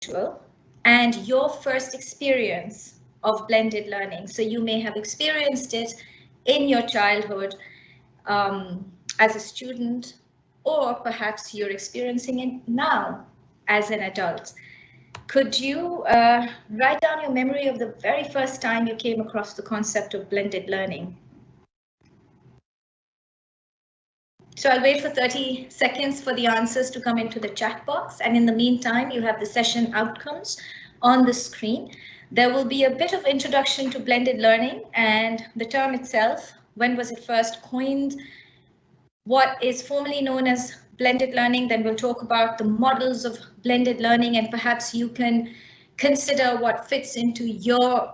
virtual and your first experience of blended learning. So you may have experienced it in your childhood as a student, or perhaps you're experiencing it now as an adult. Could you write down your memory of the very first time you came across the concept of blended learning? So I'll wait for 30 seconds for the answers to come into the chat box. And in the meantime, you have the session outcomes on the screen. There will be a bit of introduction to blended learning and the term itself. When was it first coined? What is formally known as blended learning? Then we'll talk about the models of blended learning, and perhaps you can consider what fits into your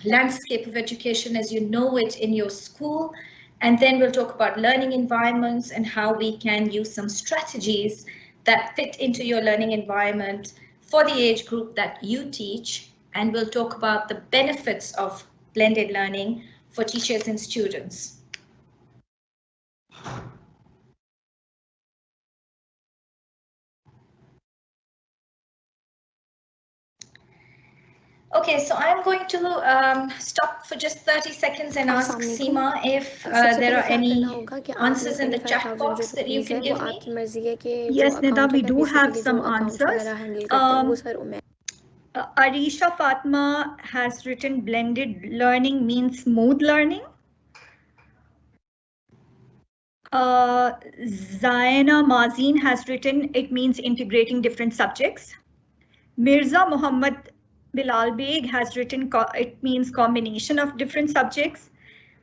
landscape of education as you know it in your school. And then we'll talk about learning environments and how we can use some strategies that fit into your learning environment for the age group that you teach. And we'll talk about the benefits of blended learning for teachers and students. Okay, so I'm going to stop for just 30 seconds and ask Seema if there are any answers in the chat box that you can give me. Yes, Nida, we do have some answers. Arisha Fatma has written blended learning means smooth learning. Zaina Mazin has written it means integrating different subjects. Mirza Muhammad Bilal Beg has written it means combination of different subjects.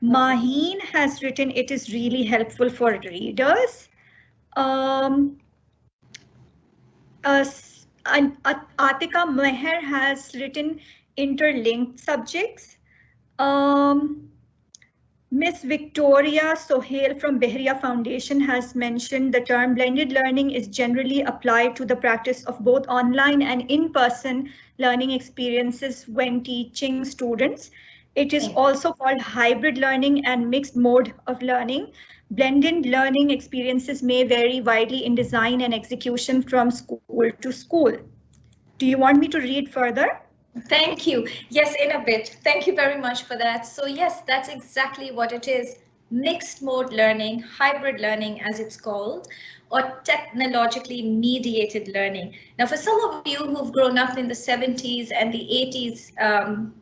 Maheen has written it is really helpful for readers. Atika Meher has written interlinked subjects. Miss Victoria Sohail from Behria Foundation has mentioned the term blended learning is generally applied to the practice of both online and in-person learning experiences when teaching students. It is also called hybrid learning and mixed mode of learning. Blended learning experiences may vary widely in design and execution from school to school. Do you want me to read further? Thank you. Yes, in a bit. Thank you very much for that. So yes, that's exactly what it is. Mixed mode learning, hybrid learning as it's called, or technologically mediated learning. Now, for some of you who've grown up in the 70s and the 80s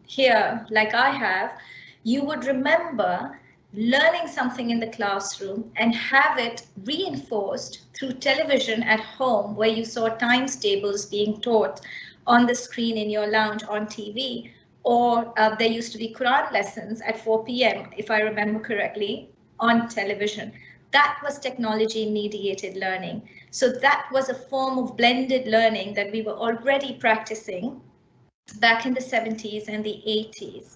here, like I have, you would remember learning something in the classroom and have it reinforced through television at home, where you saw times tables being taught on the screen in your lounge on TV, or there used to be Quran lessons at 4 p.m. if I remember correctly on television. That was technology mediated learning. So that was a form of blended learning that we were already practicing back in the 70s and the 80s.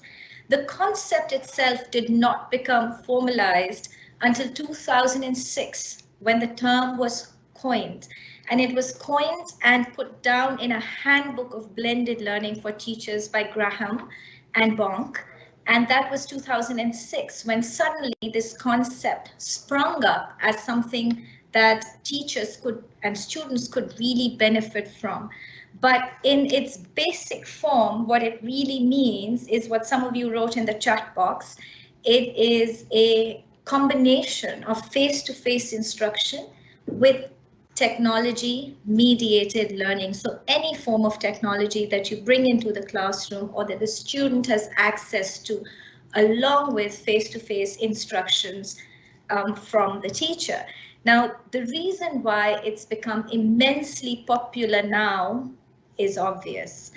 The concept itself did not become formalized until 2006, when the term was coined. And it was coined and put down in a handbook of blended learning for teachers by Graham and Bonk. And that was 2006, when suddenly this concept sprung up as something that teachers could and students could really benefit from. But in its basic form, what it really means is what some of you wrote in the chat box. It is a combination of face-to-face instruction with technology mediated learning. So any form of technology that you bring into the classroom or that the student has access to, along with face-to-face instructions from the teacher. Now, the reason why it's become immensely popular now is obvious.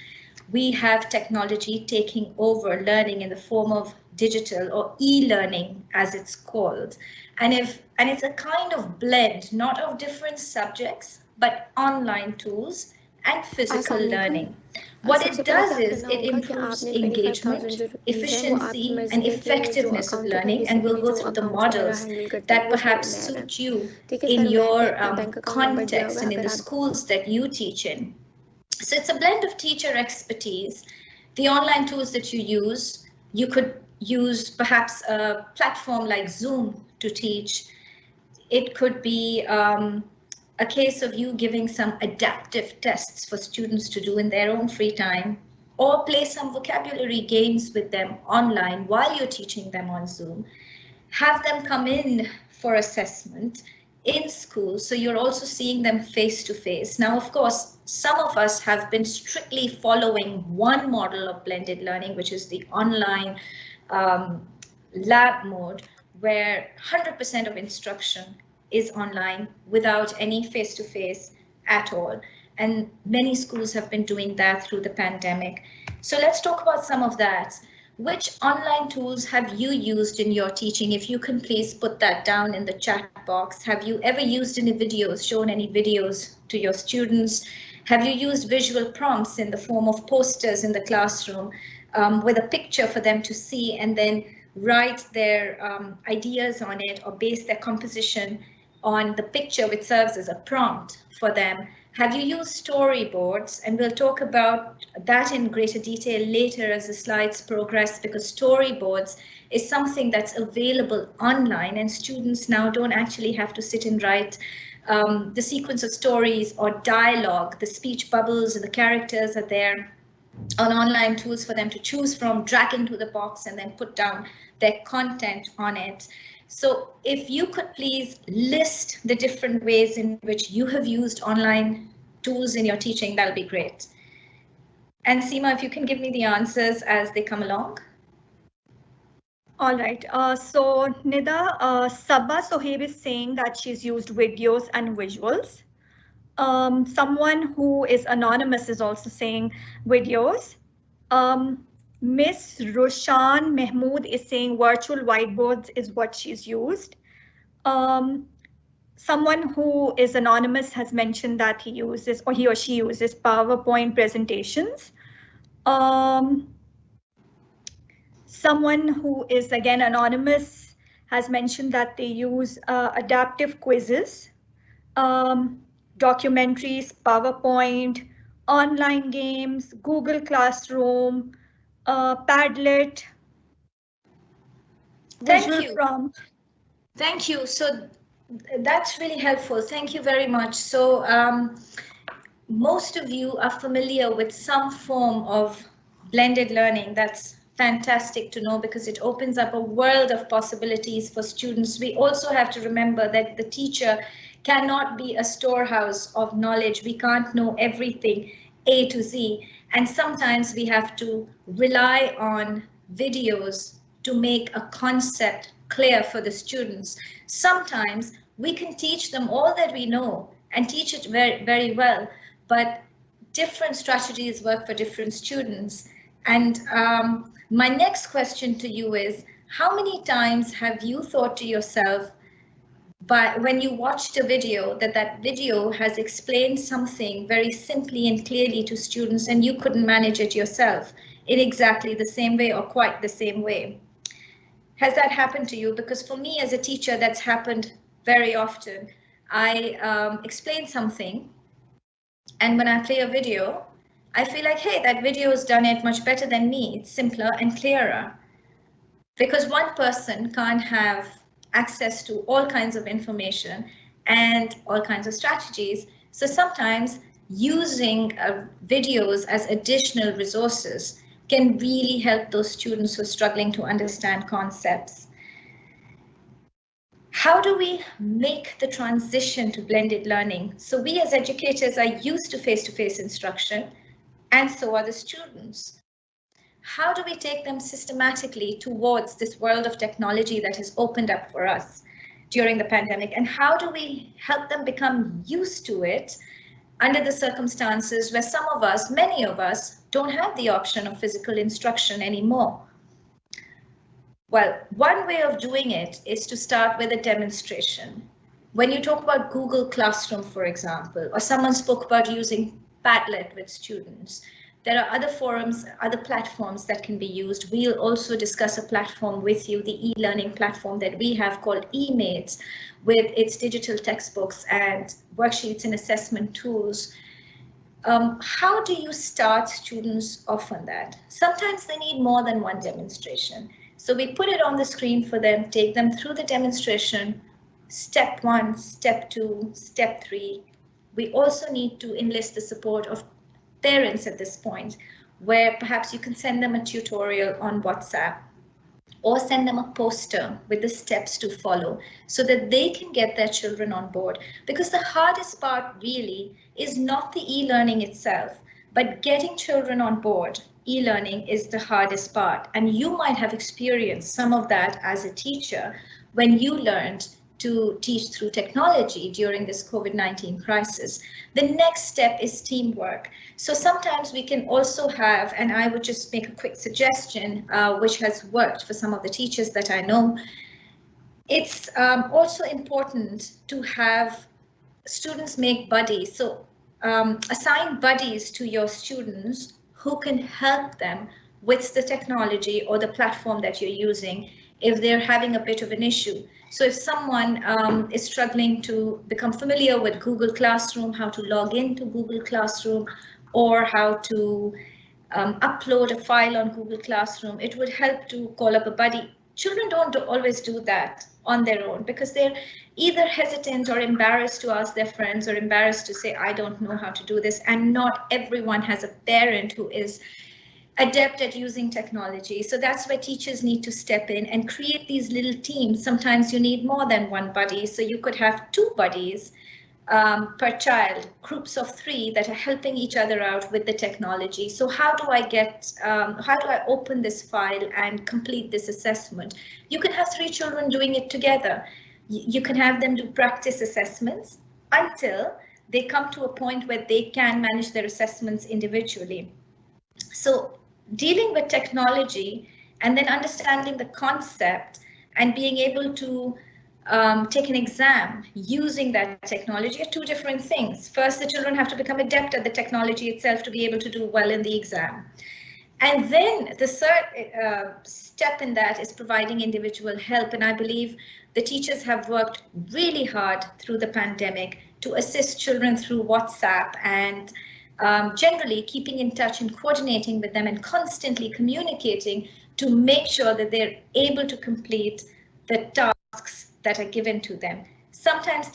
We have technology taking over learning in the form of digital or e-learning, as it's called. And it's a kind of blend, not of different subjects, but online tools and physical learning. What it does is it improves engagement, efficiency, and effectiveness of learning, and we'll go through the models that perhaps suit you in your context and in the schools that you teach in. So it's a blend of teacher expertise, the online tools that you use. You could use perhaps a platform like Zoom to teach. It could be a case of you giving some adaptive tests for students to do in their own free time, or play some vocabulary games with them online while you're teaching them on Zoom. Have them come in for assessment in school, so you're also seeing them face to face. Now, of course, some of us have been strictly following one model of blended learning, which is the online lab mode, where 100% of instruction is online without any face-to-face at all. And many schools have been doing that through the pandemic. So let's talk about some of that. Which online tools have you used in your teaching? If you can please put that down in the chat box. Have you ever used any videos, shown any videos to your students? Have you used visual prompts in the form of posters in the classroom with a picture for them to see and then write their ideas on it, or base their composition on the picture, which serves as a prompt for them? Have you used storyboards? And we'll talk about that in greater detail later as the slides progress, because storyboards is something that's available online, and students now don't actually have to sit and write the sequence of stories or dialogue. The speech bubbles and the characters are there on online tools for them to choose from, drag into the box, and then put down their content on it. So if you could please list the different ways in which you have used online tools in your teaching, that'll be great. And Seema, if you can give me the answers as they come along. All right, so Nida, Sabba Sohaib is saying that she's used videos and visuals. Someone who is anonymous is also saying videos. Miss Roshan Mahmood is saying virtual whiteboards is what she's used. Someone who is anonymous has mentioned that he uses, or he or she uses, PowerPoint presentations. Someone who is again anonymous has mentioned that they use adaptive quizzes, documentaries, PowerPoint, online games, Google Classroom, Padlet. Thank you. Prompt. Thank you. So that's really helpful. Thank you very much. So most of you are familiar with some form of blended learning. That's fantastic to know, because it opens up a world of possibilities for students. We also have to remember that the teacher cannot be a storehouse of knowledge. We can't know everything A to Z. And sometimes we have to rely on videos to make a concept clear for the students. Sometimes we can teach them all that we know and teach it very, very well, but different strategies work for different students. And my next question to you is, how many times have you thought to yourself, but when you watched a video, that video has explained something very simply and clearly to students, and you couldn't manage it yourself in exactly the same way or quite the same way? Has that happened to you? Because for me as a teacher, that's happened very often. I explain something, and when I play a video, I feel like, hey, that video has done it much better than me. It's simpler and clearer. Because one person can't have access to all kinds of information and all kinds of strategies. So sometimes using videos as additional resources can really help those students who are struggling to understand concepts. How do we make the transition to blended learning? So we as educators are used to face-to-face instruction, and so are the students. How do we take them systematically towards this world of technology that has opened up for us during the pandemic? And how do we help them become used to it under the circumstances where some of us, many of us, don't have the option of physical instruction anymore? Well, one way of doing it is to start with a demonstration. When you talk about Google Classroom, for example, or someone spoke about using Padlet with students, there are other forums, other platforms that can be used. We'll also discuss a platform with you, the e-learning platform that we have called eMates, with its digital textbooks and worksheets and assessment tools. How do you start students off on that? Sometimes they need more than one demonstration. So we put it on the screen for them, take them through the demonstration, step 1, step 2, step 3. We also need to enlist the support of parents at this point, where perhaps you can send them a tutorial on WhatsApp or send them a poster with the steps to follow so that they can get their children on board. Because the hardest part really is not the e-learning itself, but getting children on board. E-learning is the hardest part, and you might have experienced some of that as a teacher when you learned to teach through technology during this COVID-19 crisis. The next step is teamwork. So sometimes we can also have, and I would just make a quick suggestion, which has worked for some of the teachers that I know. It's also important to have students make buddies. So assign buddies to your students who can help them with the technology or the platform that you're using if they're having a bit of an issue. So if someone is struggling to become familiar with Google Classroom, how to log into Google Classroom, or how to upload a file on Google Classroom, it would help to call up a buddy. Children don't always do that on their own because they're either hesitant or embarrassed to ask their friends or embarrassed to say, I don't know how to do this. And not everyone has a parent who is adept at using technology. So that's where teachers need to step in and create these little teams. Sometimes you need more than one buddy. So you could have 2 buddies per child, groups of 3 that are helping each other out with the technology. So how do I open this file and complete this assessment? You can have 3 children doing it together. You can have them do practice assessments until they come to a point where they can manage their assessments individually. So dealing with technology and then understanding the concept and being able to take an exam using that technology are 2 different things. First, the children have to become adept at the technology itself to be able to do well in the exam. And then the third step in that is providing individual help. And I believe the teachers have worked really hard through the pandemic to assist children through WhatsApp and generally keeping in touch and coordinating with them and constantly communicating to make sure that they're able to complete the tasks that are given to them. Sometimes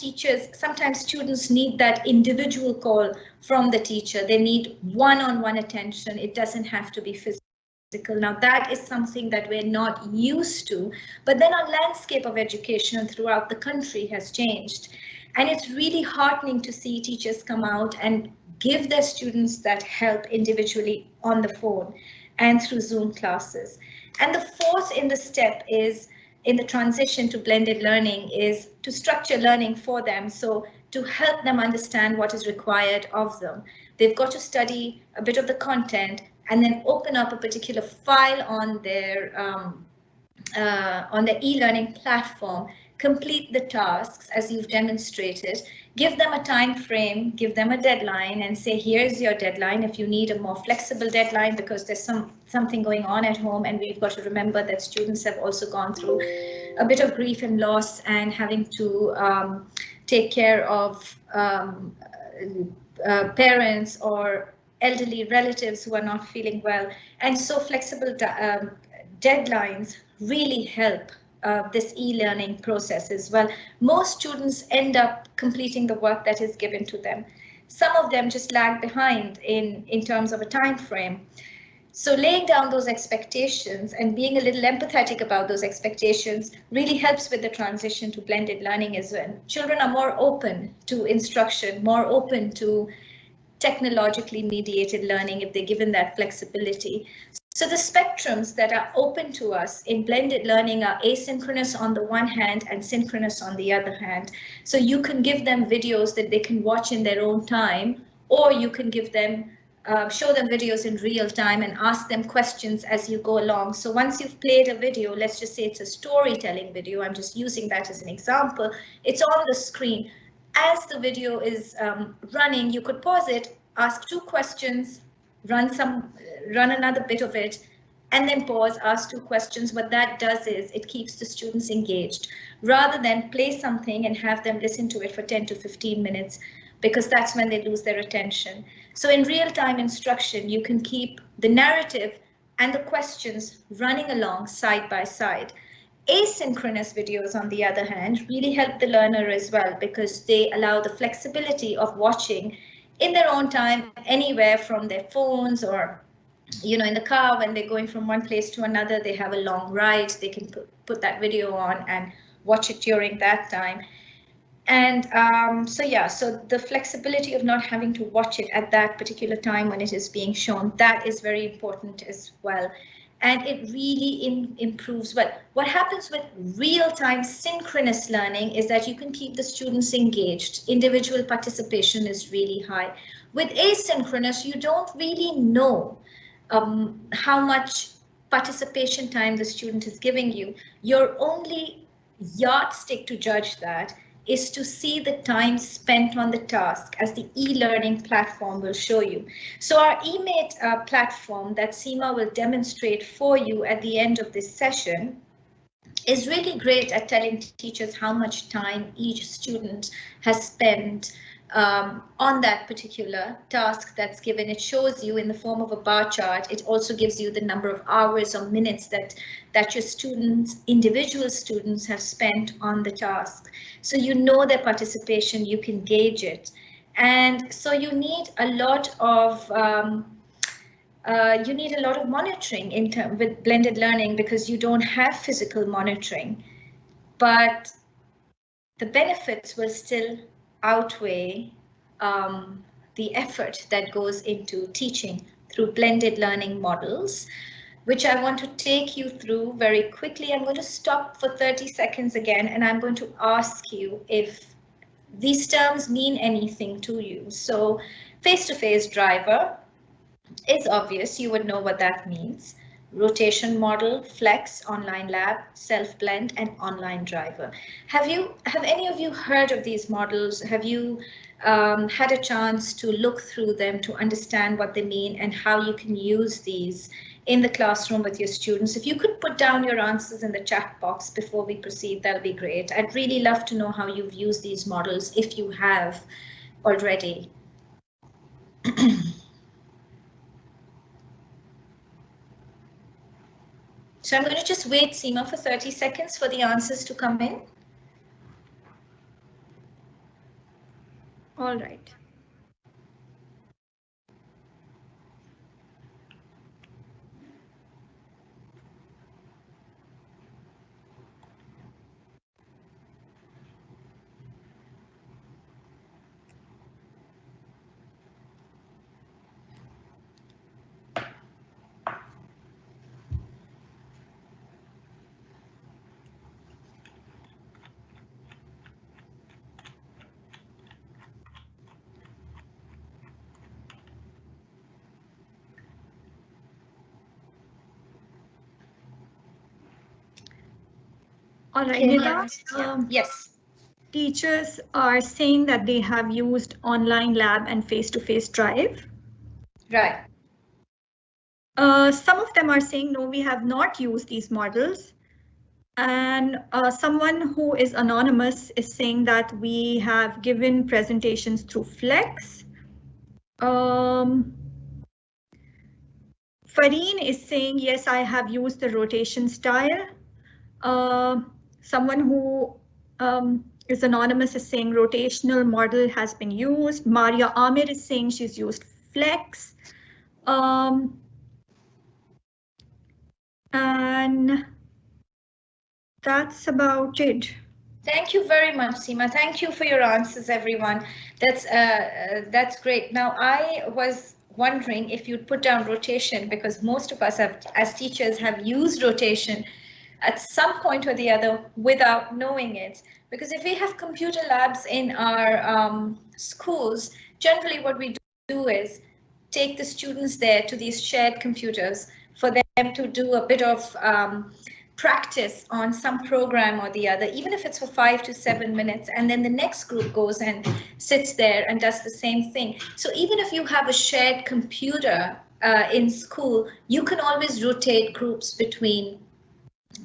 students need that individual call from the teacher. They need one-on-one attention. It doesn't have to be physical. Now that is something that we're not used to, but then our landscape of education throughout the country has changed. And it's really heartening to see teachers come out and give their students that help individually on the phone and through Zoom classes. And the fourth in the step is in the transition to blended learning is to structure learning for them. So to help them understand what is required of them. They've got to study a bit of the content and then open up a particular file on their e-learning platform, complete the tasks as you've demonstrated, give them a time frame, give them a deadline and say, here's your deadline. If you need a more flexible deadline because there's something going on at home, and we've got to remember that students have also gone through a bit of grief and loss and having to take care of parents or elderly relatives who are not feeling well. And so flexible deadlines really help this e-learning process as well. Most students end up completing the work that is given to them. Some of them just lag behind in terms of a time frame. So laying down those expectations and being a little empathetic about those expectations really helps with the transition to blended learning as well. Children are more open to instruction, more open to technologically mediated learning if they're given that flexibility. So the spectrums that are open to us in blended learning are asynchronous on the one hand and synchronous on the other hand. So you can give them videos that they can watch in their own time, or you can give them show them videos in real time and ask them questions as you go along. So once you've played a video, let's just say it's a storytelling video, I'm just using that as an example, it's on the screen. As the video is running, you could pause it, ask 2 questions, run another bit of it, and then pause, ask 2 questions. What that does is it keeps the students engaged rather than play something and have them listen to it for 10 to 15 minutes, because that's when they lose their attention. So in real-time instruction, you can keep the narrative and the questions running along side by side. Asynchronous videos, on the other hand, really help the learner as well because they allow the flexibility of watching in their own time, anywhere from their phones or in the car when they're going from one place to another, they have a long ride, they can put that video on and watch it during that time. And so the flexibility of not having to watch it at that particular time when it is being shown, that is very important as well. And it really improves. Well, what happens with real-time synchronous learning is that you can keep the students engaged. Individual participation is really high. With asynchronous, you don't really know how much participation time the student is giving you. Your only yardstick to judge that is to see the time spent on the task, as the e-learning platform will show you. So our eMate platform that Seema will demonstrate for you at the end of this session is really great at telling teachers how much time each student has spent on that particular task that's given. It shows you in the form of a bar chart. It also gives you the number of hours or minutes that your students, individual students, have spent on the task. So you know their participation, you can gauge it. And so you need a lot of monitoring with blended learning because you don't have physical monitoring, but the benefits will still outweigh the effort that goes into teaching through blended learning models, which I want to take you through very quickly. I'm going to stop for 30 seconds again, and I'm going to ask you if these terms mean anything to you. So face-to-face driver is obvious, you would know what that means. Rotation model, flex, online lab, self-blend, and online driver. Have any of you heard of these models? Have you had a chance to look through them to understand what they mean and how you can use these in the classroom with your students? If you could put down your answers in the chat box before we proceed, that'll be great. I'd really love to know how you've used these models if you have already. So I'm going to just wait, Seema, for 30 seconds for the answers to come in. All right. All right, Nida, yes. Teachers are saying that they have used online lab and face-to-face drive. Right. Some of them are saying, no, we have not used these models. And someone who is anonymous is saying that we have given presentations through Flex. Fareen is saying, yes, I have used the rotation style. Someone who is anonymous is saying rotational model has been used. Maria Amir is saying she's used Flex. And that's about it. Thank you very much, Seema. Thank you for your answers, everyone. That's great. Now, I was wondering if you'd put down rotation, because most of us have, as teachers, have used rotation at some point or the other without knowing it. Because if we have computer labs in our schools, generally what we do is take the students there to these shared computers for them to do a bit of practice on some program or the other, even if it's for 5 to 7 minutes, and then the next group goes and sits there and does the same thing. So even if you have a shared computer in school, you can always rotate groups between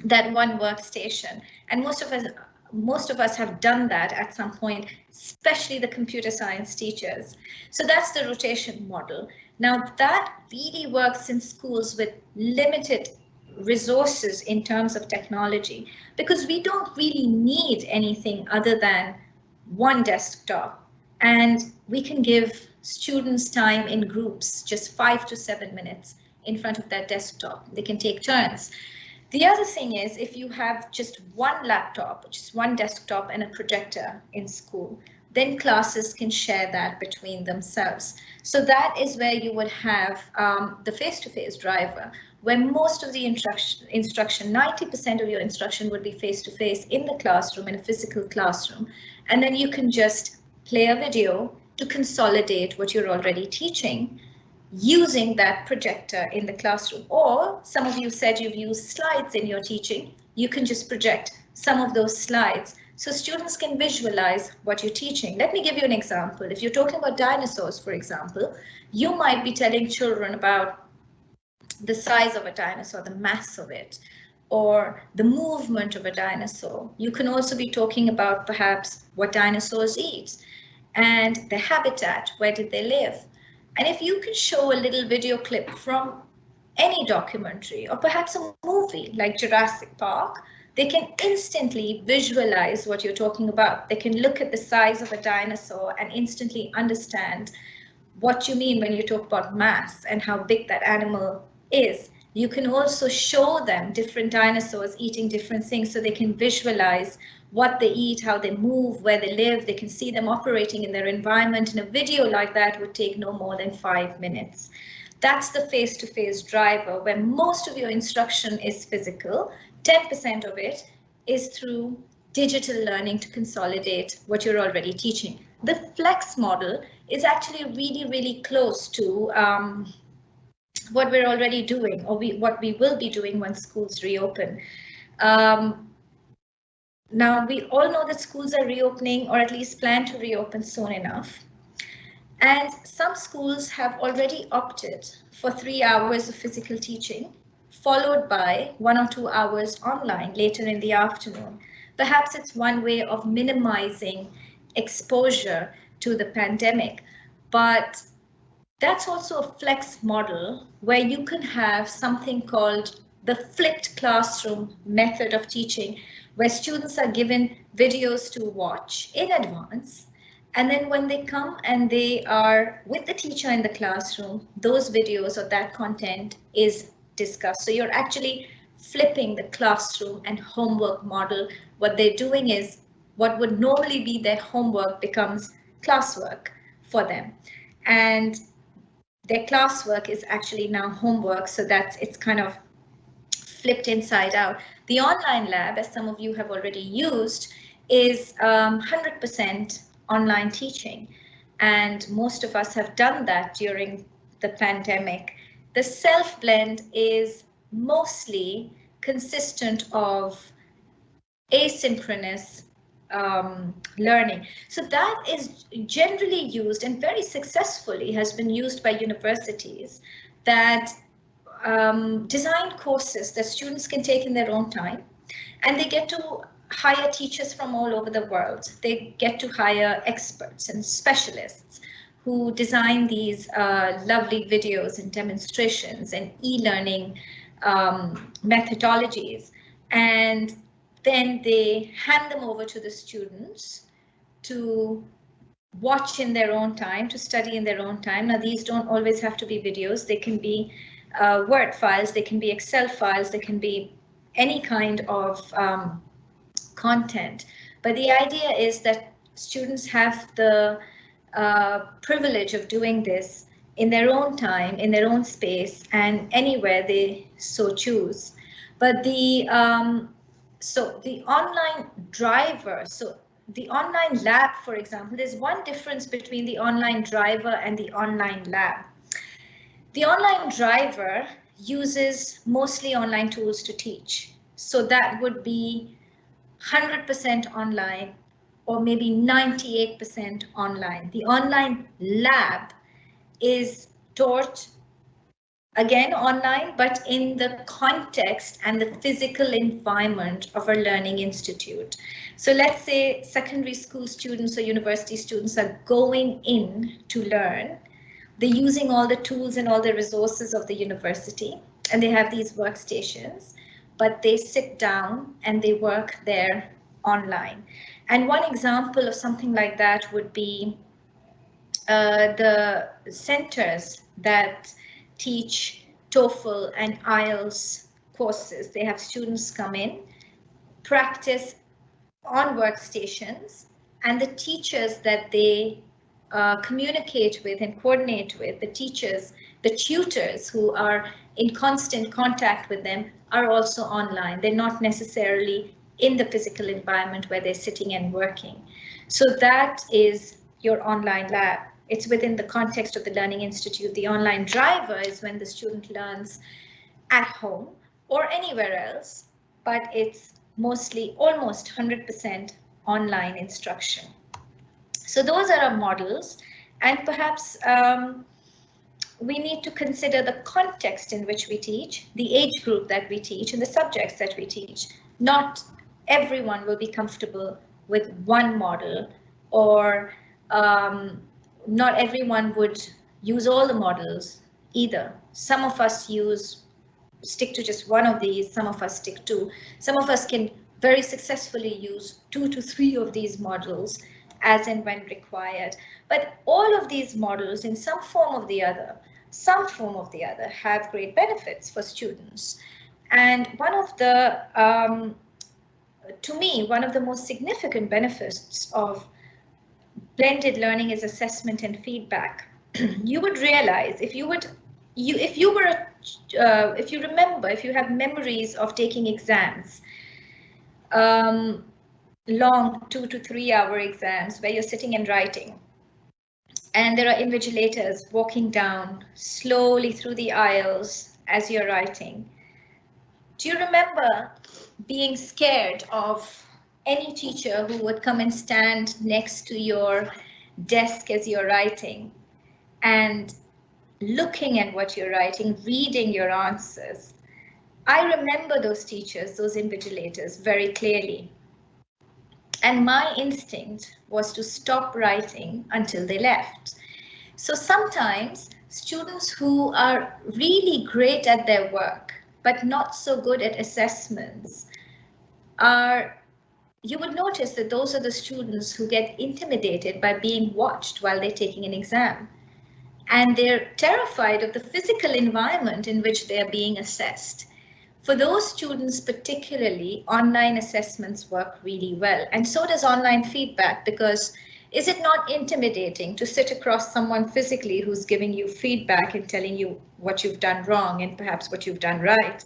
that one workstation, and most of us have done that at some point, especially the computer science teachers. So that's the rotation model. Now that really works in schools with limited resources in terms of technology, because we don't really need anything other than one desktop, and we can give students time in groups, just 5 to 7 minutes in front of that desktop. They can take turns. The other thing is, if you have just one laptop, just one desktop and a projector in school, then classes can share that between themselves. So that is where you would have the face-to-face driver, where most of the instruction, 90% of your instruction would be face-to-face in the classroom, in a physical classroom. And then you can just play a video to consolidate what you're already teaching using that projector in the classroom. Or some of you said you've used slides in your teaching. You can just project some of those slides so students can visualize what you're teaching. Let me give you an example. If you're talking about dinosaurs, for example, you might be telling children about the size of a dinosaur, the mass of it, or the movement of a dinosaur. You can also be talking about perhaps what dinosaurs eat and their habitat, where did they live? And if you can show a little video clip from any documentary or perhaps a movie like Jurassic Park, they can instantly visualize what you're talking about. They can look at the size of a dinosaur and instantly understand what you mean when you talk about mass and how big that animal is. You can also show them different dinosaurs eating different things so they can visualize what they eat, how they move, where they live. They can see them operating in their environment, and a video like that would take no more than 5 minutes. That's the face-to-face driver, where most of your instruction is physical. 10% of it is through digital learning to consolidate what you're already teaching. The flex model is actually really, really close to what we're already doing, or what we will be doing when schools reopen. Now, we all know that schools are reopening, or at least plan to reopen soon enough. And some schools have already opted for 3 hours of physical teaching, followed by 1 or 2 hours online later in the afternoon. Perhaps it's one way of minimizing exposure to the pandemic, but that's also a flex model where you can have something called the flipped classroom method of teaching, where students are given videos to watch in advance. And then when they come and they are with the teacher in the classroom, those videos or that content is discussed. So you're actually flipping the classroom and homework model. What they're doing is what would normally be their homework becomes classwork for them. And their classwork is actually now homework, so it's kind of flipped inside out. The online lab, as some of you have already used, is 100% online teaching, and most of us have done that during the pandemic. The self-blend is mostly consistent of asynchronous learning. So that is generally used and very successfully has been used by universities that design courses that students can take in their own time, and they get to hire teachers from all over the world. They get to hire experts and specialists who design these lovely videos and demonstrations and e-learning methodologies, and then they hand them over to the students to watch in their own time, to study in their own time. Now, these don't always have to be videos. They can be Word files, they can be Excel files, they can be any kind of content. But the idea is that students have the privilege of doing this in their own time, in their own space, and anywhere they so choose. But the online driver, so the online lab, for example, there's one difference between the online driver and the online lab. The online driver uses mostly online tools to teach. So that would be 100% online, or maybe 98% online. The online lab is taught again online, but in the context and the physical environment of a learning institute. So let's say secondary school students or university students are going in to learn. They're using all the tools and all the resources of the university. and they have these workstations, but they sit down and they work there online. And one example of something like that would be the centers that teach TOEFL and IELTS courses. They have students come in, practice on workstations, and the teachers that they communicate with and coordinate with, the teachers, the tutors who are in constant contact with them, are also online. They're not necessarily in the physical environment where they're sitting and working. So that is your online lab. It's within the context of the Learning Institute. The online driver is when the student learns at home or anywhere else, but it's mostly almost 100% online instruction. So those are our models, and perhaps we need to consider the context in which we teach, the age group that we teach, and the subjects that we teach. Not everyone will be comfortable with one model, or not everyone would use all the models either. Some of us stick to just one of these, some of us stick to. Some of us can very successfully use 2 to 3 of these models as and when required. But all of these models, in some form or the other, have great benefits for students. And one of the, to me, one of the most significant benefits of blended learning is assessment and feedback. You would realize if you have memories of taking exams, long 2 to 3 hour exams where you're sitting and writing, and there are invigilators walking down slowly through the aisles as you're writing. Do you remember being scared of any teacher who would come and stand next to your desk as you're writing and looking at what you're writing, reading your answers? I remember those teachers, those invigilators, very clearly. And my instinct was to stop writing until they left. So sometimes students who are really great at their work, but not so good at assessments, you would notice that those are the students who get intimidated by being watched while they're taking an exam. And they're terrified of the physical environment in which they're being assessed. For those students particularly, online assessments work really well, and so does online feedback, because is it not intimidating to sit across someone physically who's giving you feedback and telling you what you've done wrong and perhaps what you've done right?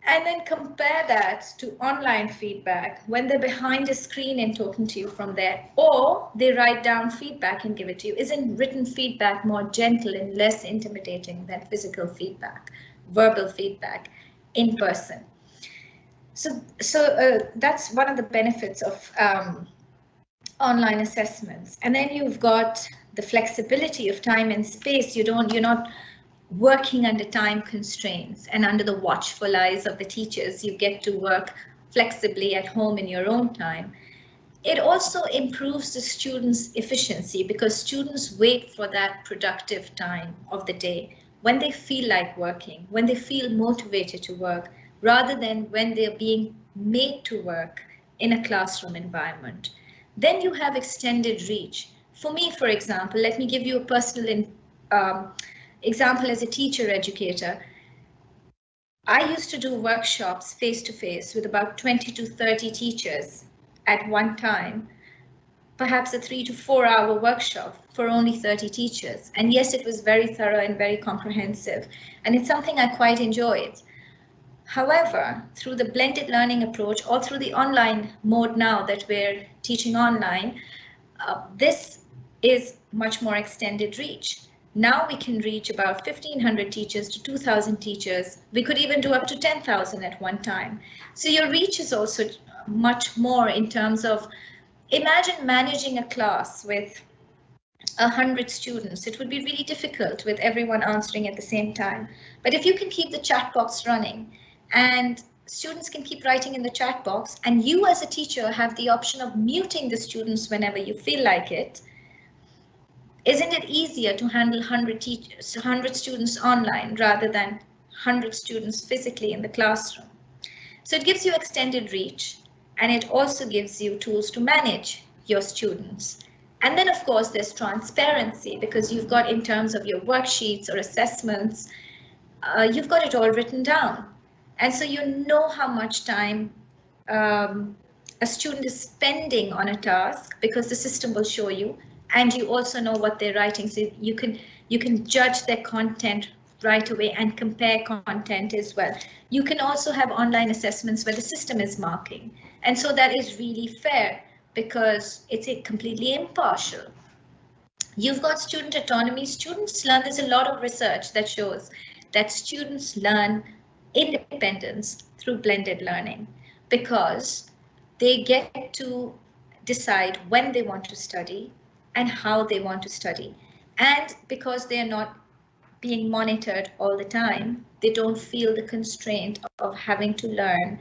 And then compare that to online feedback when they're behind a screen and talking to you from there, or they write down feedback and give it to you. Isn't written feedback more gentle and less intimidating than physical feedback, verbal feedback in person? So that's one of the benefits of online assessments. And then you've got the flexibility of time and space. You're not working under time constraints and under the watchful eyes of the teachers. You get to work flexibly at home in your own time. It also improves the students' efficiency, because students wait for that productive time of the day when they feel like working, when they feel motivated to work, rather than when they're being made to work in a classroom environment. Then you have extended reach. For me, for example, let me give you a personal example as a teacher educator. I used to do workshops face-to-face with about 20 to 30 teachers at one time, perhaps a 3 to 4 hour workshop for only 30 teachers. And yes, it was very thorough and very comprehensive, and it's something I quite enjoyed. However, through the blended learning approach, or through the online mode now that we're teaching online, this is much more extended reach. Now we can reach about 1,500 teachers to 2,000 teachers. We could even do up to 10,000 at one time. So your reach is also much more in terms of, imagine managing a class with 100 students. It would be really difficult with everyone answering at the same time. But if you can keep the chat box running and students can keep writing in the chat box, and you as a teacher have the option of muting the students whenever you feel like it, isn't it easier to handle 100 students online rather than 100 students physically in the classroom. So it gives you extended reach, and it also gives you tools to manage your students. And then, of course, there's transparency, because you've got, in terms of your worksheets or assessments, you've got it all written down. And so you know how much time a student is spending on a task, because the system will show you, and you also know what they're writing. So you can judge their content right away and compare content as well. You can also have online assessments where the system is marking. And so that is really fair, because it's completely impartial. You've got student autonomy. Students learn, there's a lot of research that shows that students learn independence through blended learning, because they get to decide when they want to study and how they want to study. And because they are not being monitored all the time, they don't feel the constraint of having to learn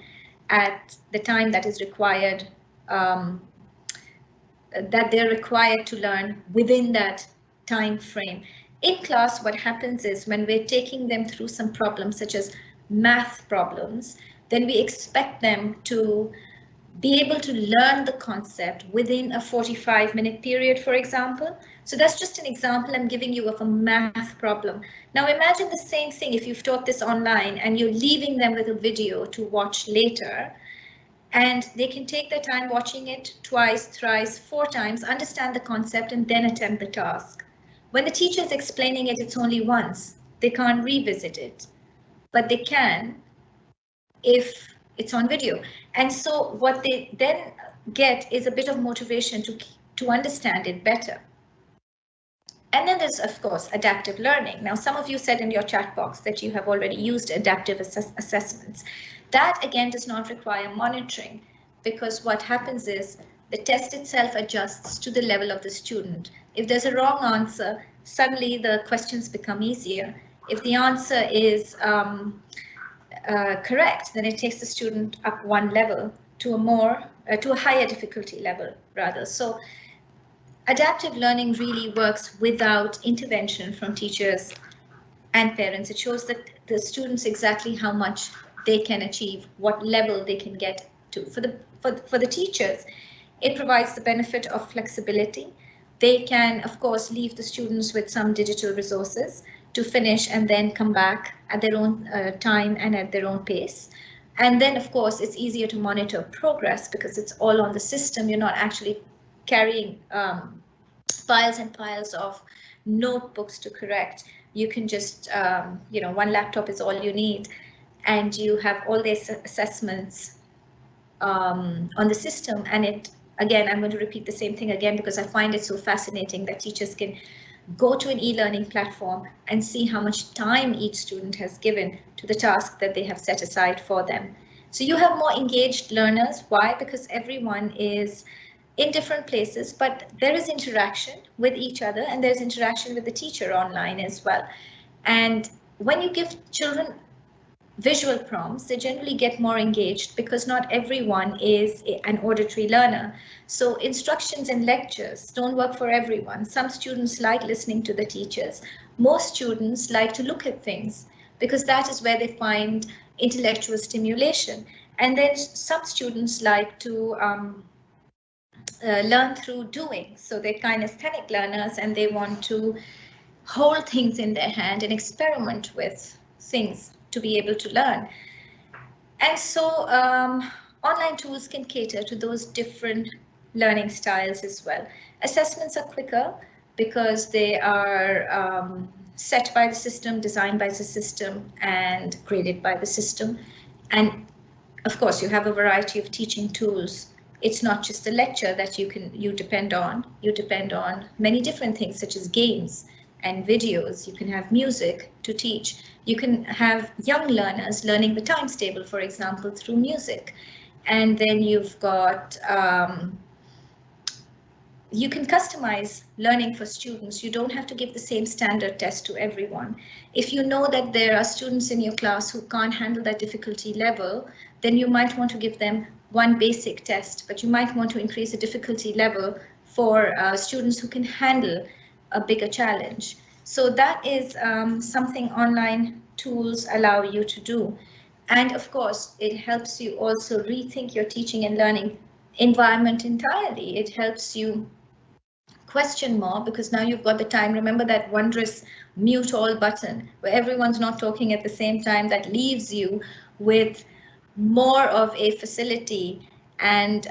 at the time that is required, that they're required to learn within that time frame. In class, what happens is, when we're taking them through some problems, such as math problems, then we expect them to be able to learn the concept within a 45-minute period, for example. So that's just an example I'm giving you of a math problem. Now imagine the same thing if you've taught this online and you're leaving them with a video to watch later, and they can take their time watching it twice, thrice, 4 times, understand the concept, and then attempt the task. When the teacher is explaining it, it's only once. They can't revisit it, but they can if it's on video. And so what they then get is a bit of motivation to understand it better. And then there's, of course, adaptive learning. Now, some of you said in your chat box that you have already used adaptive assessments. That, again, does not require monitoring, because what happens is the test itself adjusts to the level of the student. If there's a wrong answer, suddenly the questions become easier. If the answer is correct, then it takes the student up one level to a higher difficulty level, rather. So adaptive learning really works without intervention from teachers and parents. It shows that the students exactly how much they can achieve, what level they can get to. For the teachers, it provides the benefit of flexibility. They can, of course, leave the students with some digital resources to finish and then come back at their own time and at their own pace. And then, of course, it's easier to monitor progress because it's all on the system. You're not actually carrying piles and piles of notebooks to correct. You can just, one laptop is all you need, and you have all these assessments on the system. And it, again, I'm going to repeat the same thing again because I find it so fascinating that teachers can go to an e-learning platform and see how much time each student has given to the task that they have set aside for them. So you have more engaged learners. Why? Because everyone is in different places, but there is interaction with each other and there's interaction with the teacher online as well. And when you give children visual prompts, they generally get more engaged because not everyone is an auditory learner. So instructions and lectures don't work for everyone. Some students like listening to the teachers. Most students like to look at things because that is where they find intellectual stimulation. And then some students like to learn through doing. So they're kinesthetic learners and they want to hold things in their hand and experiment with things to be able to learn. And so online tools can cater to those different learning styles as well. Assessments are quicker because they are set by the system, designed by the system, and graded by the system. And of course, you have a variety of teaching tools. It's not just a lecture that you depend on. You depend on many different things such as games and videos. You can have music to teach. You can have young learners learning the times table, for example, through music. And then you've got, you can customize learning for students. You don't have to give the same standard test to everyone. If you know that there are students in your class who can't handle that difficulty level, then you might want to give them one basic test, but you might want to increase the difficulty level for students who can handle a bigger challenge. So that is something online tools allow you to do. And of course, it helps you also rethink your teaching and learning environment entirely. It helps you question more because now you've got the time. Remember that wondrous mute all button where everyone's not talking at the same time. That leaves you with more of a facility and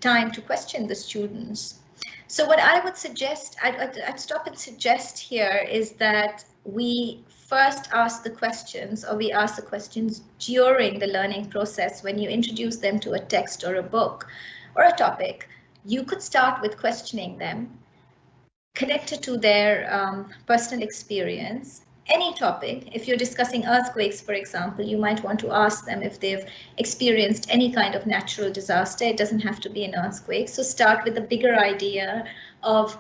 time to question the students. So what I would suggest, I'd stop and suggest here is that we first ask the questions, or we ask the questions during the learning process when you introduce them to a text or a book or a topic. You could start with questioning them, connected to their personal experience. Any topic, if you're discussing earthquakes, for example, you might want to ask them if they've experienced any kind of natural disaster. It doesn't have to be an earthquake. So start with the bigger idea of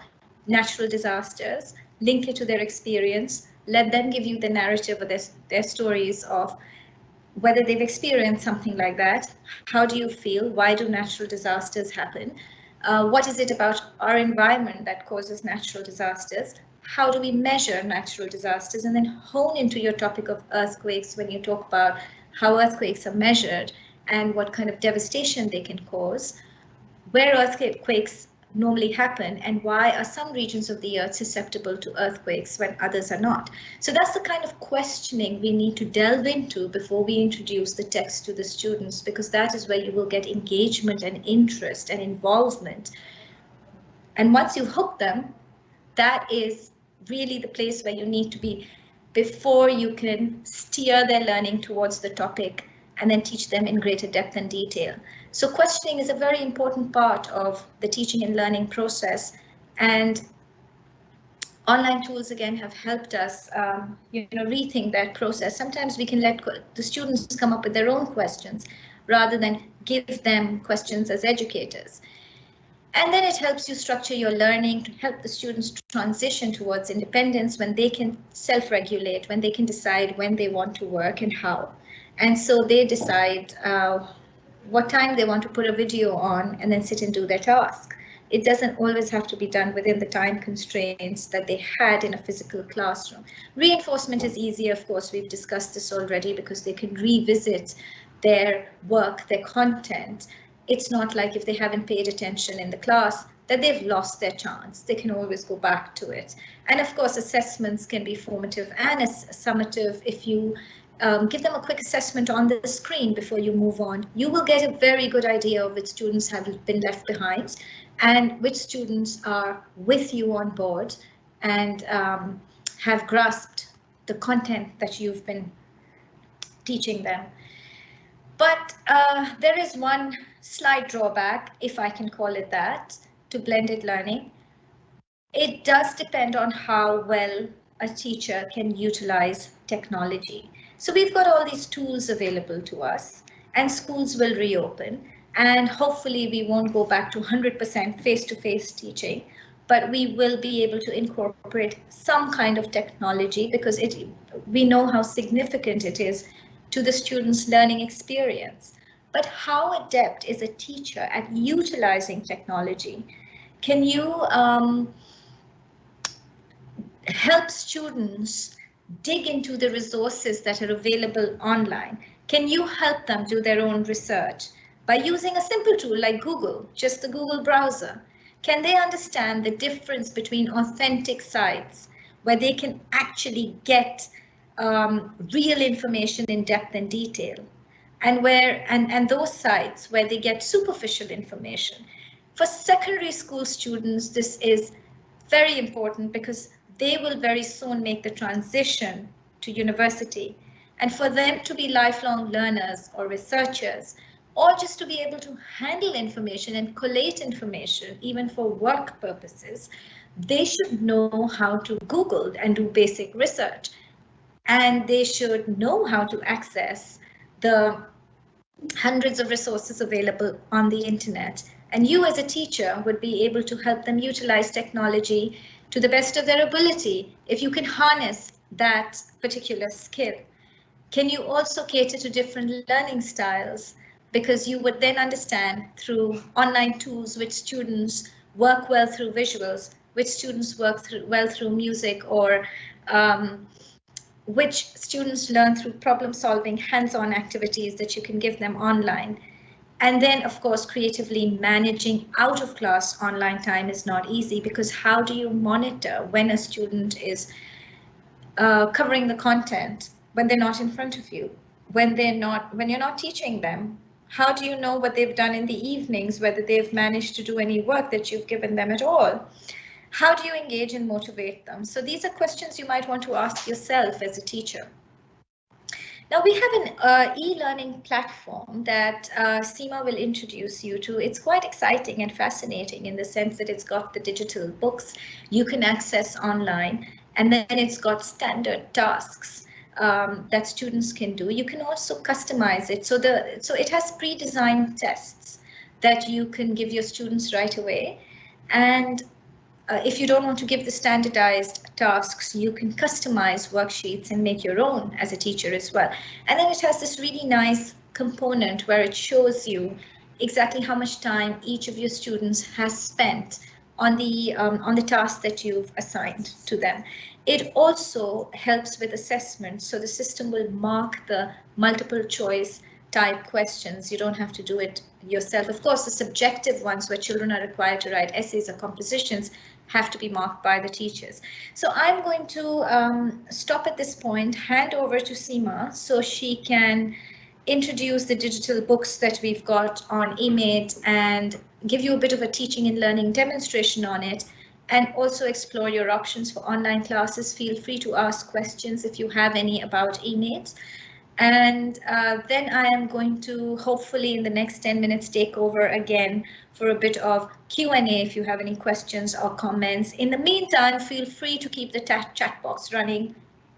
natural disasters, link it to their experience, let them give you the narrative of their stories of whether they've experienced something like that. How do you feel? Why do natural disasters happen? What is it about our environment that causes natural disasters? How do we measure natural disasters? And then hone into your topic of earthquakes when you talk about how earthquakes are measured and what kind of devastation they can cause, where earthquakes normally happen, and why are some regions of the earth susceptible to earthquakes when others are not. So that's the kind of questioning we need to delve into before we introduce the text to the students, because that is where you will get engagement and interest and involvement. And once you've hooked them, that is really the place where you need to be before you can steer their learning towards the topic and then teach them in greater depth and detail. So questioning is a very important part of the teaching and learning process, and online tools again have helped us rethink that process. Sometimes we can let the students come up with their own questions rather than give them questions as educators. And then it helps you structure your learning to help the students transition towards independence when they can self-regulate, when they can decide when they want to work and how. And so they decide what time they want to put a video on and then sit and do their task. It doesn't always have to be done within the time constraints that they had in a physical classroom. Reinforcement is easier, of course, we've discussed this already, because they can revisit their work, their content. It's not like if they haven't paid attention in the class that they've lost their chance. They can always go back to it. And of course, assessments can be formative and summative. If you give them a quick assessment on the screen before you move on, you will get a very good idea of which students have been left behind and which students are with you on board and have grasped the content that you've been teaching them. But there is one slight drawback, if I can call it that, to blended learning. It does depend on how well a teacher can utilize technology. So we've got all these tools available to us, and schools will reopen, and hopefully we won't go back to 100% face-to-face teaching, but we will be able to incorporate some kind of technology because we know how significant it is to the students' learning experience. But how adept is a teacher at utilizing technology? Can you help students dig into the resources that are available online? Can you help them do their own research by using a simple tool like Google, just the Google browser? Can they understand the difference between authentic sites where they can actually get real information in depth and detail, and those sites where they get superficial information? For secondary school students, this is very important because they will very soon make the transition to university, and for them to be lifelong learners or researchers, or just to be able to handle information and collate information, even for work purposes, they should know how to Google and do basic research. And they should know how to access the hundreds of resources available on the internet. And you as a teacher would be able to help them utilize technology to the best of their ability if you can harness that particular skill. Can you also cater to different learning styles? Because you would then understand through online tools which students work well through visuals, which students work well through music or which students learn through problem solving, hands-on activities that you can give them online. And then, of course, creatively managing out of class online time is not easy, because how do you monitor when a student is covering the content when they're not in front of you, when you're not teaching them? How do you know what they've done in the evenings, whether they've managed to do any work that you've given them at all? How do you engage and motivate them? So these are questions you might want to ask yourself as a teacher. Now we have an e-learning platform that Seema will introduce you to. It's quite exciting and fascinating in the sense that it's got the digital books you can access online, and then it's got standard tasks that students can do. You can also customize it. So it has pre-designed tests that you can give your students right away. And if you don't want to give the standardized tasks, you can customize worksheets and make your own as a teacher as well. And then it has this really nice component where it shows you exactly how much time each of your students has spent on the task that you've assigned to them. It also helps with assessment, so the system will mark the multiple choice type questions. You don't have to do it yourself. Of course, the subjective ones where children are required to write essays or compositions have to be marked by the teachers. So I'm going to stop at this point, hand over to Seema so she can introduce the digital books that we've got on eMate and give you a bit of a teaching and learning demonstration on it, and also explore your options for online classes. Feel free to ask questions if you have any about eMate. And then I am going to hopefully in the next 10 minutes take over again for a bit of Q&A if you have any questions or comments. In the meantime, feel free to keep the chat box running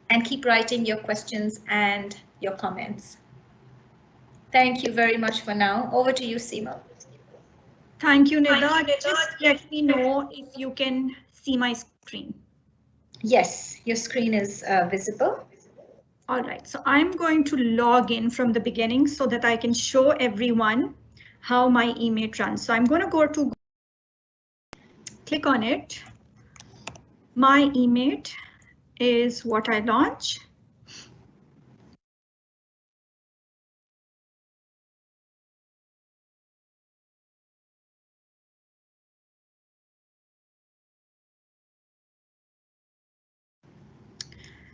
and keep writing your questions and your comments. Thank you very much for now. Over to you, Seema. Thank you, Nida. Just let me know if you can see my screen. Yes, your screen is visible. All right, so I'm going to log in from the beginning so that I can show everyone how my eMate runs. So I'm going to go to, click on it. My eMate is what I launch.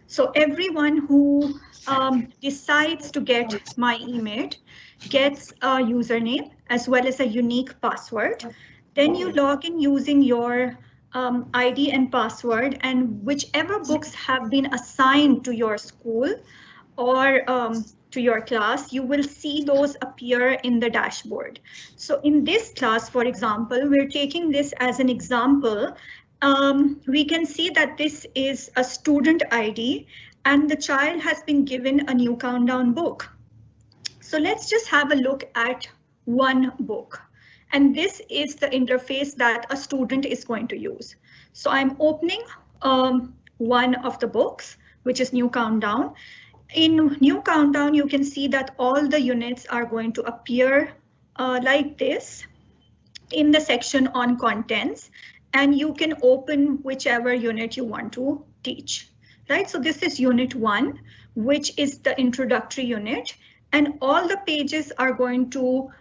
So everyone who decides to get my eMate gets a username as well as a unique password. Then you log in using your ID and password, and whichever books have been assigned to your school or to your class, you will see those appear in the dashboard. So in this class, for example, we're taking this as an example. We can see that this is a student ID and the child has been given a new countdown book. So let's just have a look at one book. And this is the interface that a student is going to use. So I'm opening one of the books, which is New Countdown. In New Countdown, you can see that all the units are going to appear like this in the section on contents, and you can open whichever unit you want to teach, right? So this is unit 1, which is the introductory unit, and all the pages are going to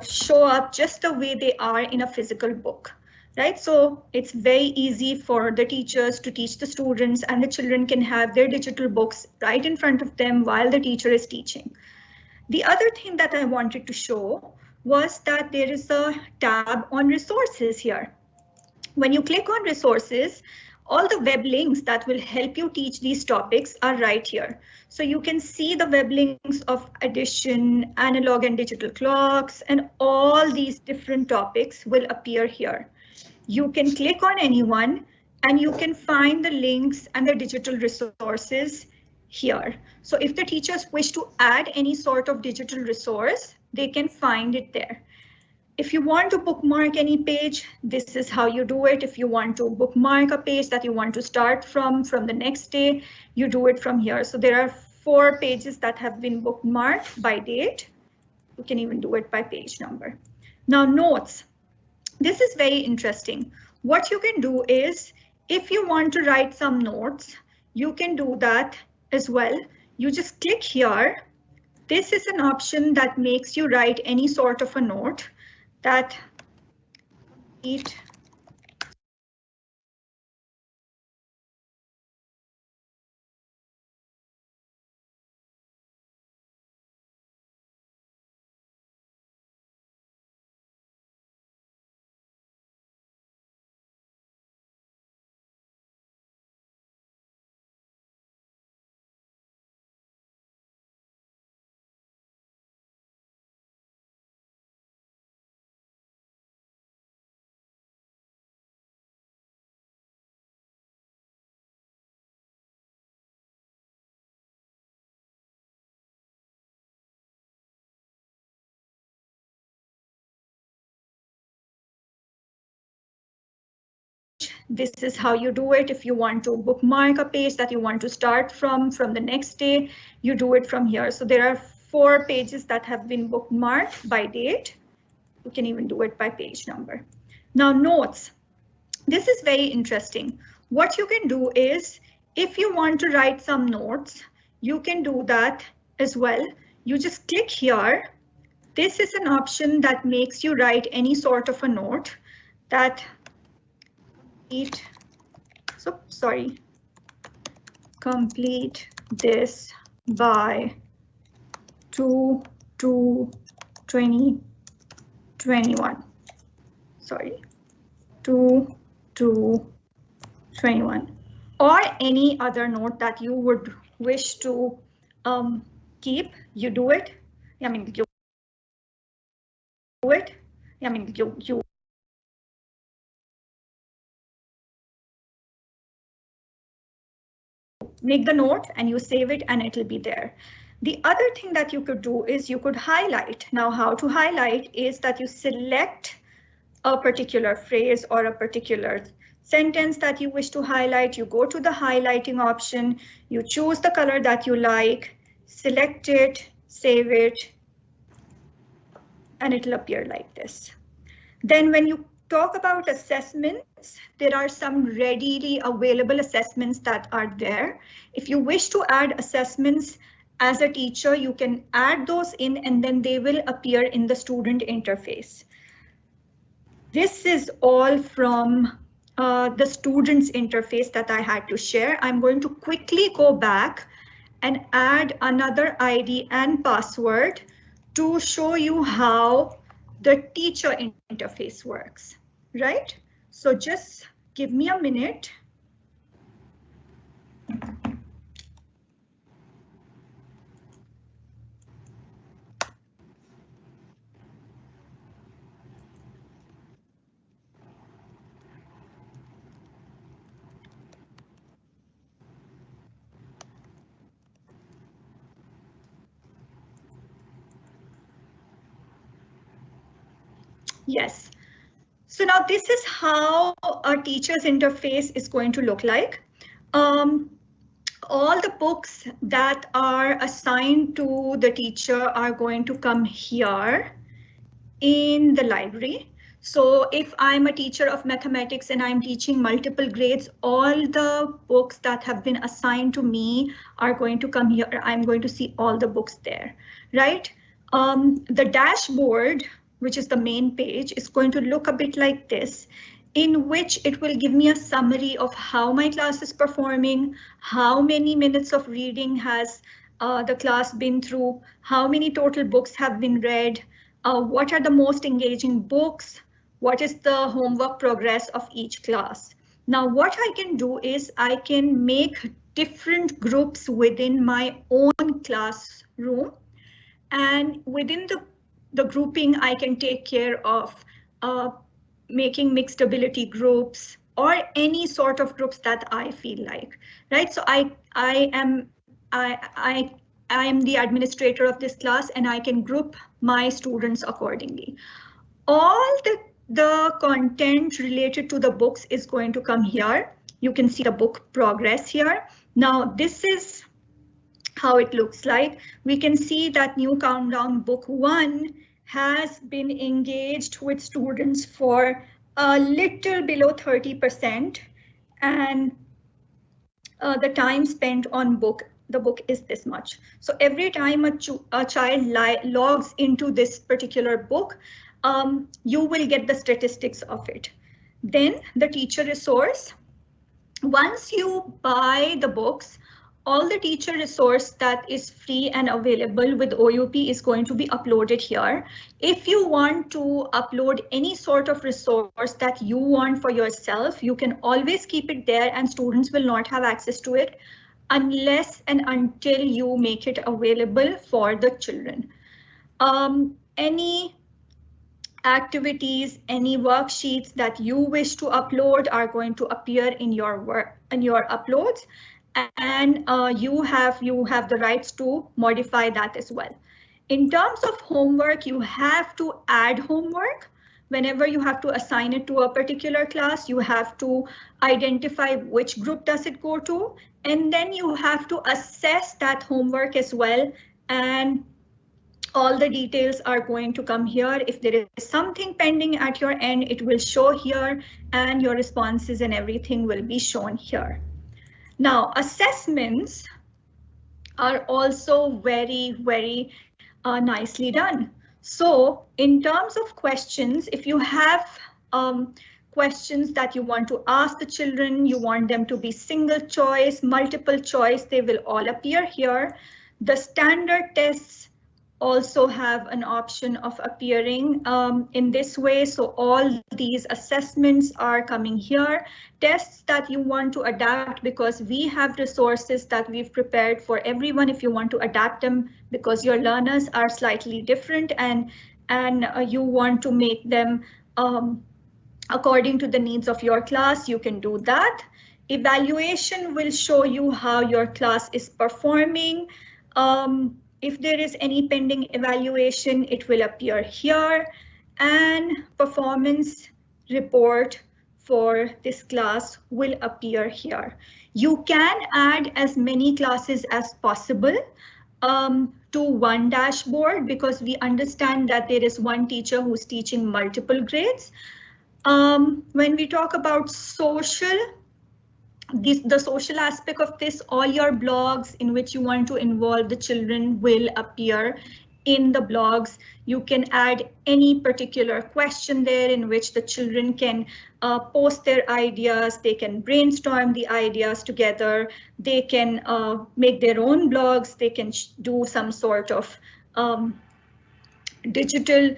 show up just the way they are in a physical book, right? So it's very easy for the teachers to teach the students, and the children can have their digital books right in front of them while the teacher is teaching. The other thing that I wanted to show was that there is a tab on resources here. When you click on resources, all the web links that will help you teach these topics are right here. So you can see the web links of addition, analog and digital clocks, and all these different topics will appear here. You can click on any one and you can find the links and the digital resources here. So if the teachers wish to add any sort of digital resource, they can find it there. If you want to bookmark any page, this is how you do it. If you want to bookmark a page that you want to start from the next day, you do it from here. So there are 4 pages that have been bookmarked by date. You can even do it by page number. Now notes. This is very interesting. What you can do is, if you want to write some notes, you can do that as well. You just click here. This is an option that makes you write any sort of a note that it this is how you do it. If you want to bookmark a page that you want to start from the next day, you do it from here. So there are 4 pages that have been bookmarked by date. You can even do it by page number. Now notes. This is very interesting. What you can do is, if you want to write some notes, you can do that as well. You just click here. This is an option that makes you write any sort of a note that complete this by 2/2/2021. 2/2/21, or any other note that you would wish to keep. You do it. I mean, you do it. I mean, you make the note and you save it and it'll be there. The other thing that you could do is you could highlight. Now, how to highlight is that you select a particular phrase or a particular sentence that you wish to highlight. You go to the highlighting option, you choose the color that you like, select it, save it, and it'll appear like this. Then when you talk about assessments, there are some readily available assessments that are there. If you wish to add assessments as a teacher, you can add those in and then they will appear in the student interface. This is all from the students interface that I had to share. I'm going to quickly go back and add another ID and password to show you how the teacher interface works, right? So just give me a minute. Yes. So now this is how a teacher's interface is going to look like. All the books that are assigned to the teacher are going to come here in the library. So if I'm a teacher of mathematics and I'm teaching multiple grades, all the books that have been assigned to me are going to come here. I'm going to see all the books there, right? The dashboard, which is the main page, is going to look a bit like this, in which it will give me a summary of how my class is performing, how many minutes of reading has the class been through, how many total books have been read, what are the most engaging books, what is the homework progress of each class. Now, what I can do is I can make different groups within my own classroom, and within the grouping, I can take care of making mixed ability groups or any sort of groups that I feel like, right? So I am the administrator of this class and I can group my students accordingly. All the content related to the books is going to come here. You can see the book progress here. Now, this is how it looks like. We can see that new countdown book 1 has been engaged with students for a little below 30%. And the time spent on the book is this much. So every time a child logs into this particular book, you will get the statistics of it. Then the teacher resource. Once you buy the books, all the teacher resource that is free and available with OUP is going to be uploaded here. If you want to upload any sort of resource that you want for yourself, you can always keep it there and students will not have access to it unless and until you make it available for the children. Any activities, any worksheets that you wish to upload are going to appear in your uploads, and you have the rights to modify that as well. In terms of homework, you have to add homework. Whenever you have to assign it to a particular class, you have to identify which group does it go to, and then you have to assess that homework as well, and all the details are going to come here. If there is something pending at your end, it will show here, and your responses and everything will be shown here. Now, assessments are also very, very nicely done. So in terms of questions, if you have questions that you want to ask the children, you want them to be single choice, multiple choice, they will all appear here. The standard tests also have an option of appearing in this way. So all these assessments are coming here. Tests that you want to adapt, because we have resources that we've prepared for everyone if you want to adapt them, because your learners are slightly different and you want to make them according to the needs of your class, you can do that. Evaluation will show you how your class is performing. If there is any pending evaluation, it will appear here, and performance report for this class will appear here. You can add as many classes as possible to one dashboard, because we understand that there is one teacher who's teaching multiple grades. When we talk about social, the social aspect of this, all your blogs in which you want to involve the children will appear in the blogs. You can add any particular question there in which the children can post their ideas, they can brainstorm the ideas together, they can make their own blogs, they can do some sort of digital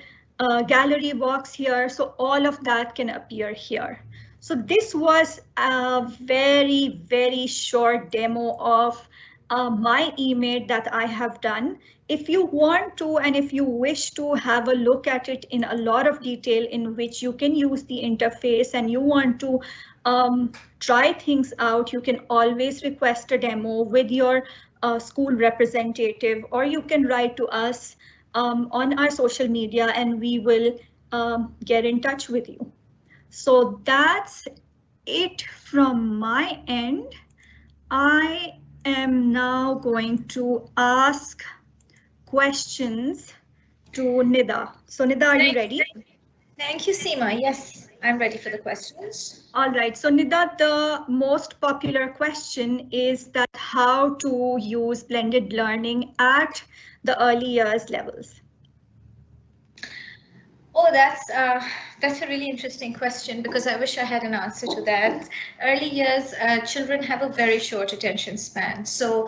gallery box here. So all of that can appear here. So this was a very, very short demo of my email that I have done. If you want to, and if you wish to have a look at it in a lot of detail in which you can use the interface and you want to try things out, you can always request a demo with your school representative, or you can write to us on our social media and we will get in touch with you. So that's it from my end. I am now going to ask questions to Nida. So Nida, are you ready? Thank you, Seema. Yes, I'm ready for the questions. All right, so Nida, the most popular question is that how to use blended learning at the early years levels. Oh, that's a really interesting question, because I wish I had an answer to that. Early years, children have a very short attention span. So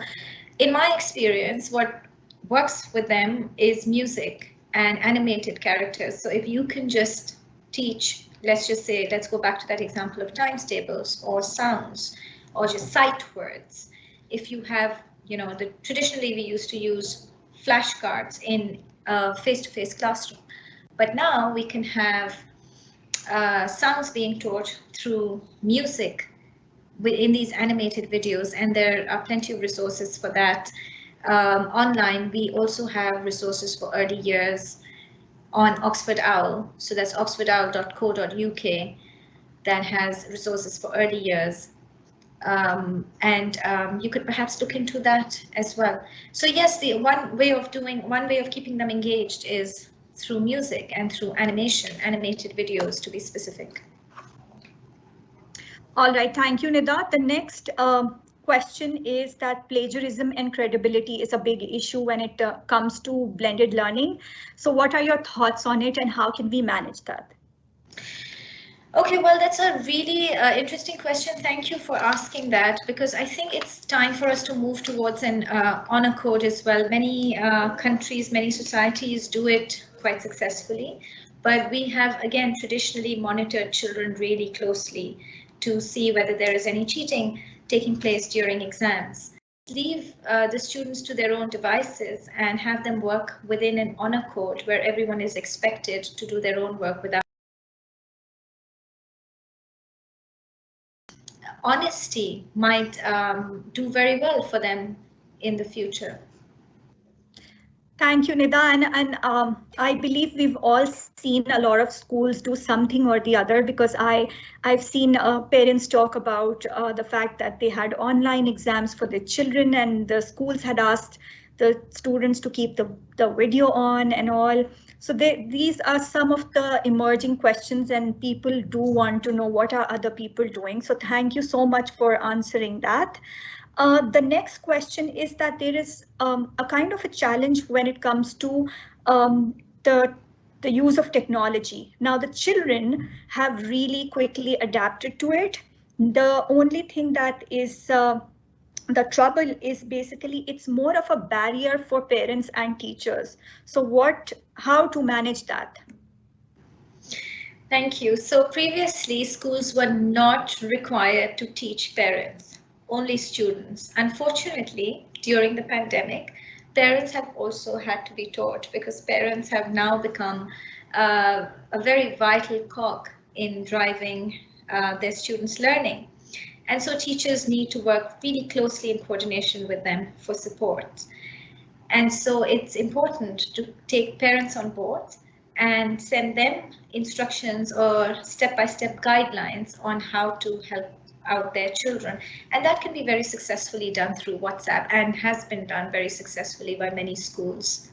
in my experience, what works with them is music and animated characters. So if you can just teach, let's just say, let's go back to that example of times tables or sounds or just sight words. If you have, traditionally we used to use flashcards in a face-to-face classroom. But now we can have sounds being taught through music in these animated videos, and there are plenty of resources for that online. We also have resources for early years on Oxford Owl. So that's oxfordowl.co.uk that has resources for early years. You could perhaps look into that as well. So yes, the one way of keeping them engaged is through music and through animated videos, to be specific. All right, thank you, Nida. The next question is that plagiarism and credibility is a big issue when it comes to blended learning. So what are your thoughts on it and how can we manage that? Okay, well, that's a really interesting question. Thank you for asking that, because I think it's time for us to move towards an honor code as well. Many countries, many societies do it quite successfully, but we have, again, traditionally monitored children really closely to see whether there is any cheating taking place during exams. Leave the students to their own devices and have them work within an honor code where everyone is expected to do their own work without honesty might do very well for them in the future. Thank you, Nida. And I believe we've all seen a lot of schools do something or the other, because I've seen parents talk about the fact that they had online exams for their children and the schools had asked the students to keep the video on and all. So these are some of the emerging questions and people do want to know what are other people doing. So thank you so much for answering that. The next question is that there is a kind of a challenge when it comes to the use of technology. Now the children have really quickly adapted to it. The only thing that is the trouble is basically it's more of a barrier for parents and teachers. So how to manage that? Thank you. So previously schools were not required to teach parents, only students. Unfortunately, during the pandemic, parents have also had to be taught, because parents have now become a very vital cog in driving their students' learning. And so teachers need to work really closely in coordination with them for support. And so it's important to take parents on board and send them instructions or step-by-step guidelines on how to help out their children. And that can be very successfully done through WhatsApp and has been done very successfully by many schools.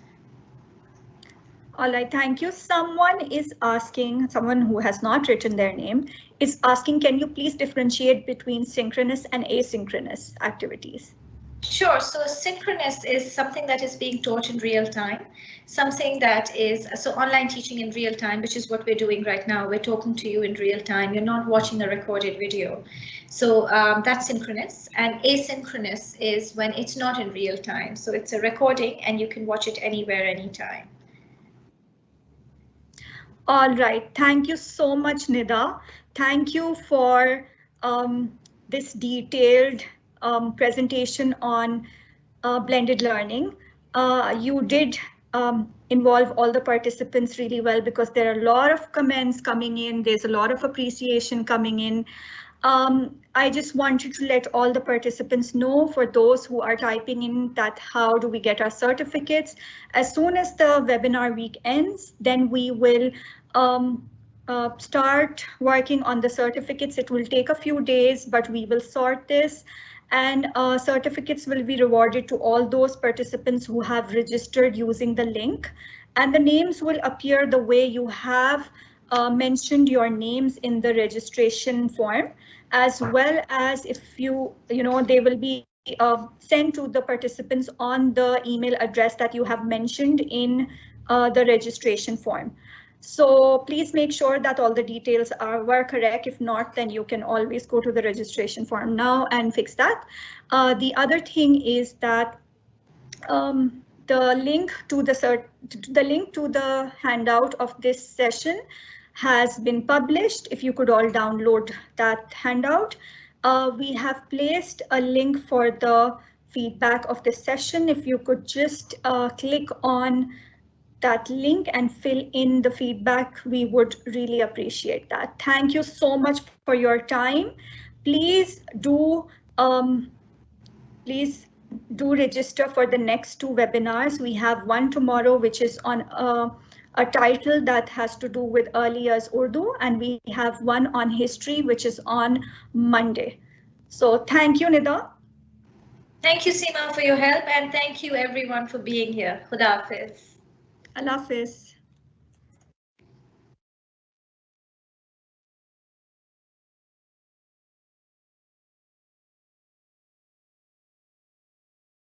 All right, thank you. Someone is asking, someone who has not written their name, is asking, can you please differentiate between synchronous and asynchronous activities? Sure. So synchronous is something that is being taught in real time, something that is so online teaching in real time, which is what we're doing right now. We're talking to you in real time. You're not watching a recorded video. So that's synchronous, and asynchronous is when it's not in real time. So it's a recording and you can watch it anywhere, anytime. All right. Thank you so much, Nida. Thank you for this detailed presentation on blended learning. You did involve all the participants really well, because there are a lot of comments coming in. There's a lot of appreciation coming in. I just wanted to let all the participants know, for those who are typing in, that how do we get our certificates. As soon as the webinar week ends, then we will start working on the certificates. It will take a few days, but we will sort this, and certificates will be rewarded to all those participants who have registered using the link, and the names will appear the way you have mentioned your names in the registration form, as well as if they will be sent to the participants on the email address that you have mentioned in the registration form. So please make sure that all the details were correct. If not, then you can always go to the registration form now and fix that. The other thing is that the link to the handout of this session has been published. If you could all download that handout. We have placed a link for the feedback of this session. If you could just click on that link and fill in the feedback, we would really appreciate that. Thank you so much for your time. Please do register for the next two webinars. We have one tomorrow, which is on a title that has to do with early years Urdu, and we have one on history, which is on Monday. So thank you, Nida. Thank you, Seema, for your help, and thank you everyone for being here. Khuda Hafiz. Allah Hafiz.